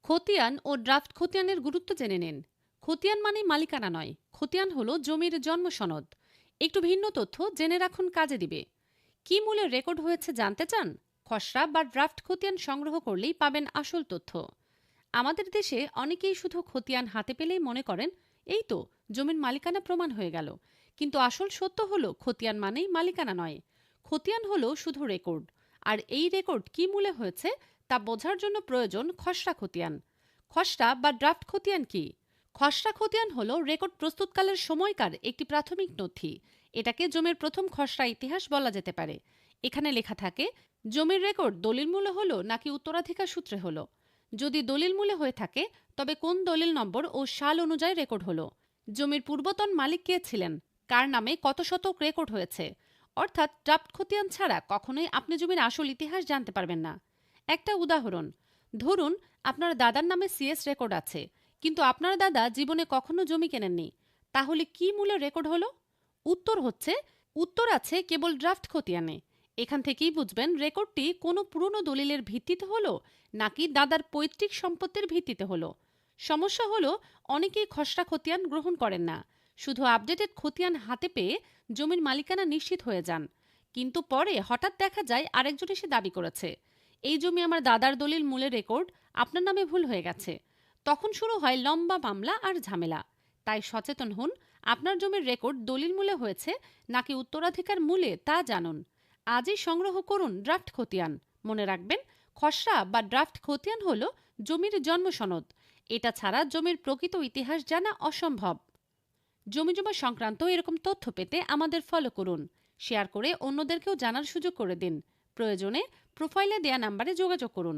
খতিয়ান ও ড্রাফট খতিয়ানের গুরুত্ব জেনে নিন। খতিয়ান মানে মালিকানা নয়, খতিয়ান হলো জমির জন্ম সনদ। একটু ভিন্ন তথ্য জেনে রাখুন, কাজে দিবে। কি মূল্যে রেকর্ড হয়েছে জানতে চান? খসড়া বা ড্রাফট খতিয়ান সংগ্রহ করলেই পাবেন আসল তথ্য। আমাদের দেশে অনেকেই শুধু খতিয়ান হাতে পেলেই মনে করেন এই তো জমির মালিকানা প্রমাণ হয়ে গেল। কিন্তু আসল সত্য হলো খতিয়ান মানেই মালিকানা নয়। খতিয়ান হলো শুধু রেকর্ড। আর এই রেকর্ড কি মূল্যে হয়েছে তা বোঝার জন্য প্রয়োজন খসড়া খতিয়ান। খসড়া বা ড্রাফট খতিয়ান কি? খসড়া খতিয়ান হলো রেকর্ড প্রস্তুতকালের সময়কার একটি প্রাথমিক নথি। এটাকে জমির প্রথম খসড়া ইতিহাস বলা যেতে পারে। এখানে লেখা থাকে জমির রেকর্ড দলিল মূল্য হলো নাকি উত্তরাধিকার সূত্রে হলো। যদি দলিল মূল্যে হয়ে থাকে তবে কোন দলিল নম্বর ও সাল অনুযায়ী রেকর্ড হলো, জমির পূর্বতন মালিক কে ছিলেন, কার নামে কত শতক রেকর্ড হয়েছে। অর্থাৎ ড্রাফট খতিয়ান ছাড়া কখনোই আপনি জমির আসল ইতিহাস জানতে পারবেন না। একটা উদাহরণ ধরুন, আপনার দাদার নামে সিএস রেকর্ড আছে, কিন্তু আপনার দাদা জীবনে কখনো জমি কেনেননি। তাহলে কি মূল্যে রেকর্ড হলো? উত্তর আছে কেবল ড্রাফট খতিয়ানে। এখান থেকেই বুঝবেন রেকর্ডটি কোনো পুরনো দলিলের ভিত্তিতে হলো নাকি দাদার পৈতৃক সম্পত্তির ভিত্তিতে হলো। সমস্যা হলো অনেকেই খসড়া খতিয়ান গ্রহণ করেন না, শুধু আপডেটেড খতিয়ান হাতে পেয়ে জমির মালিকানা নিশ্চিত হয়ে যান। কিন্তু পরে হঠাৎ দেখা যায় আরেকজন এসে দাবি করেছে এই জমি আমার দাদার দলিল মূলে রেকর্ড, আপনার নামে ভুল হয়ে গেছে। তখন শুরু হয় লম্বা মামলা আর ঝামেলা। তাই সচেতন হন, আপনার জমির রেকর্ড দলিল মূলে হয়েছে নাকি উত্তরাধিকার মূলে তা জানুন। আজই সংগ্রহ করুন ড্রাফট খতিয়ান। মনে রাখবেন, খসড়া বা ড্রাফট খতিয়ান হলো জমির জন্ম সনদ। এটা ছাড়া জমির প্রকৃত ইতিহাস জানা অসম্ভব। জমিজমা সংক্রান্ত এরকম তথ্য পেতে আমাদের ফলো করুন, শেয়ার করে অন্যদেরকেও জানার সুযোগ করে দিন। প্রয়োজনে প্রোফাইলে দেয়া নাম্বারে যোগাযোগ করুন।